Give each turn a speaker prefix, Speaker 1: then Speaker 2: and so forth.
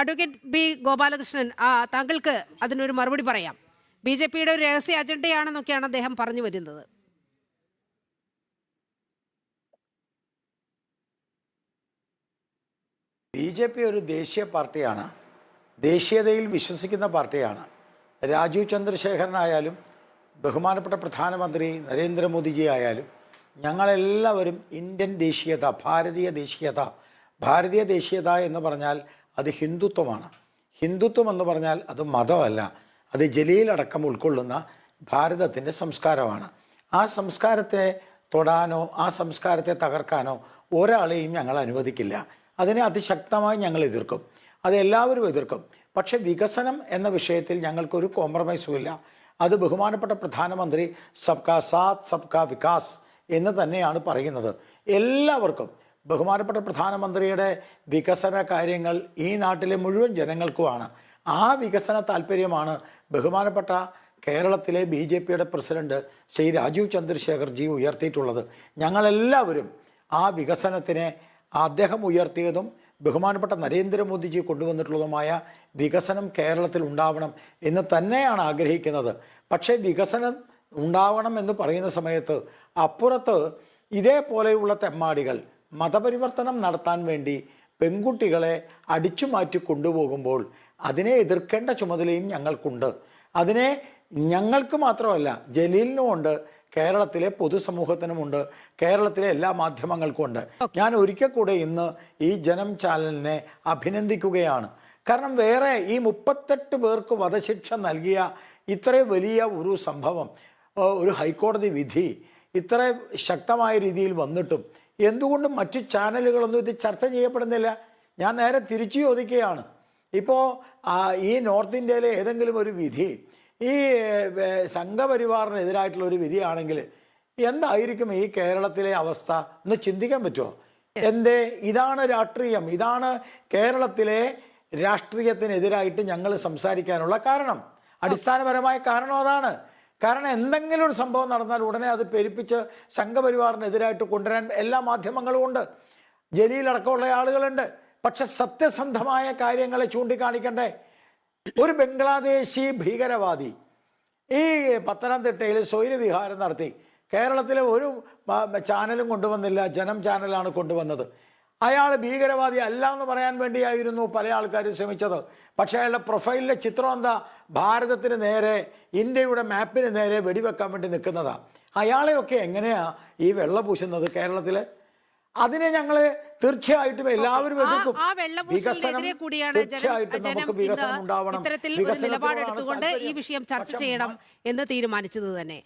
Speaker 1: Advocate B Gopalakrishnan, താങ്കൾക്ക് അതിനൊരു മറുപടി പറയാം. ബി.ജെ.പിയുടെ ഒരു രഹസ്യ അജണ്ടയാണെന്നൊക്കെയാണ് അദ്ദേഹം പറഞ്ഞു വരുന്നത്.
Speaker 2: ബി.ജെ.പി ഒരു ദേശീയ പാർട്ടിയാണ്, ദേശീയതയിൽ വിശ്വസിക്കുന്ന പാർട്ടിയാണ്. രാജീവ് ചന്ദ്രശേഖരനായാലും ബഹുമാനപ്പെട്ട പ്രധാനമന്ത്രി നരേന്ദ്രമോദിജി ആയാലും ഞങ്ങളെല്ലാവരും ഇന്ത്യൻ ദേശീയത, ഭാരതീയ ദേശീയത എന്ന് പറഞ്ഞാൽ അത് ഹിന്ദുത്വമാണ്. ഹിന്ദുത്വം എന്ന് പറഞ്ഞാൽ അത് മതമല്ല, അത് ജലീലടക്കം ഉൾക്കൊള്ളുന്ന ഭാരതത്തിൻ്റെ സംസ്കാരമാണ്. ആ സംസ്കാരത്തെ തൊടാനോ ആ സംസ്കാരത്തെ തകർക്കാനോ ഒരാളെയും ഞങ്ങൾ അനുവദിക്കില്ല. അതിനെ അതിശക്തമായി ഞങ്ങൾ എതിർക്കും, അതെല്ലാവരും എതിർക്കും. പക്ഷേ വികസനം എന്ന വിഷയത്തിൽ ഞങ്ങൾക്കൊരു കോംപ്രമൈസും ഇല്ല. അത് ബഹുമാനപ്പെട്ട പ്രധാനമന്ത്രി സബ്കാ സാത്ത് സബ്കാ വികാസ് എന്ന് തന്നെയാണ് പറയുന്നത്. എല്ലാവർക്കും ബഹുമാനപ്പെട്ട പ്രധാനമന്ത്രിയുടെ വികസന കാര്യങ്ങൾ ഈ നാട്ടിലെ മുഴുവൻ ജനങ്ങൾക്കുമാണ്. ആ വികസന താല്പര്യമാണ് ബഹുമാനപ്പെട്ട കേരളത്തിലെ ബി.ജെ.പിയുടെ പ്രസിഡന്റ് ശ്രീ രാജീവ് ചന്ദ്രശേഖർജി ഉയർത്തിയിട്ടുള്ളത്. ഞങ്ങളെല്ലാവരും ആ വികസനത്തിനെ അദ്ദേഹം ഉയർത്തിയതും ബഹുമാനപ്പെട്ട നരേന്ദ്രമോദിജി കൊണ്ടുവന്നിട്ടുള്ളതുമായ വികസനം കേരളത്തിൽ ഉണ്ടാവണം എന്ന് തന്നെയാണ് ആഗ്രഹിക്കുന്നത്. പക്ഷേ വികസനം ഉണ്ടാവണം എന്ന് പറയുന്ന സമയത്ത് അപ്പുറത്ത് ഇതേപോലെയുള്ള തെമ്മാടികൾ മതപരിവർത്തനം നടത്താൻ വേണ്ടി പെൺകുട്ടികളെ അടിച്ചു മാറ്റി കൊണ്ടുപോകുമ്പോൾ അതിനെ എതിർക്കേണ്ട ചുമതലയും ഞങ്ങൾക്കുണ്ട്. അതിനെ ഞങ്ങൾക്ക് മാത്രമല്ല, ജലീലിനുമുണ്ട്, കേരളത്തിലെ പൊതുസമൂഹത്തിനുമുണ്ട്, കേരളത്തിലെ എല്ലാ മാധ്യമങ്ങൾക്കും ഉണ്ട്. ഞാൻ ഒരിക്കൽ കൂടെ ഇന്ന് ഈ ജനം ചാനലിനെ അഭിനന്ദിക്കുകയാണ്. കാരണം വേറെ ഈ 38 പേർക്ക് വധശിക്ഷ നൽകിയ ഇത്ര വലിയ ഒരു സംഭവം, ഒരു ഹൈക്കോടതി വിധി ഇത്ര ശക്തമായ രീതിയിൽ വന്നിട്ടും എന്തുകൊണ്ടും മറ്റു ചാനലുകളൊന്നും ഇത് ചർച്ച ചെയ്യപ്പെടുന്നില്ല? ഞാൻ നേരെ തിരിച്ചു ചോദിക്കുകയാണ്. ഇപ്പോൾ ഈ നോർത്ത് ഇന്ത്യയിലെ ഏതെങ്കിലും ഒരു വിധി ഈ സംഘപരിവാറിനെതിരായിട്ടുള്ള ഒരു വിധിയാണെങ്കിൽ എന്തായിരിക്കും ഈ കേരളത്തിലെ അവസ്ഥ ഒന്ന് ചിന്തിക്കാൻ പറ്റുമോ? എന്തേ? ഇതാണ് രാഷ്ട്രീയം, ഇതാണ് കേരളത്തിലെ രാഷ്ട്രീയത്തിനെതിരായിട്ട് ഞങ്ങൾ സംസാരിക്കാനുള്ള കാരണം. അടിസ്ഥാനപരമായ കാരണം അതാണ്. കാരണം എന്തെങ്കിലും ഒരു സംഭവം നടന്നാൽ ഉടനെ അത് പെരുപ്പിച്ച് സംഘപരിവാറിനെതിരായിട്ട് കൊണ്ടുവരാൻ എല്ലാ മാധ്യമങ്ങളും ഉണ്ട്, ജലീലടക്കമുള്ള ആളുകളുണ്ട്. പക്ഷെ സത്യസന്ധമായ കാര്യങ്ങളെ ചൂണ്ടിക്കാണിക്കണ്ടേ? ഒരു ബംഗ്ലാദേശി ഭീകരവാദി ഈ പത്തനംതിട്ടയിൽ സ്വൈരവിഹാരം നടത്തി, കേരളത്തിലെ ഒരു ചാനലും കൊണ്ടുവന്നില്ല, ജനം ചാനലാണ് കൊണ്ടുവന്നത്. അയാൾ ഭീകരവാദി അല്ല എന്ന് പറയാൻ വേണ്ടിയായിരുന്നു പല ആൾക്കാരും ശ്രമിച്ചത്. പക്ഷേ അയാളുടെ പ്രൊഫൈലിലെ ചിത്രം എന്താ? ഭാരതത്തിന് നേരെ, ഇന്ത്യയുടെ മാപ്പിന് നേരെ വെടിവെക്കാൻ വേണ്ടി നിൽക്കുന്നതാണ്. അയാളെയൊക്കെ എങ്ങനെയാണ് ഈ വെള്ള പൂശുന്നത് കേരളത്തിൽ? അതിനെ ഞങ്ങൾ തീർച്ചയായിട്ടും എല്ലാവരും എതിർക്കും. തീർച്ചയായിട്ടും നമുക്ക് വികസനം ഉണ്ടാവണം.
Speaker 1: ഇത്തരത്തിൽ ഒരു നിലപാടെടുത്തുകൊണ്ട് ഈ വിഷയം ചർച്ച ചെയ്യണം എന്ന് തീരുമാനിച്ചത് തന്നെ.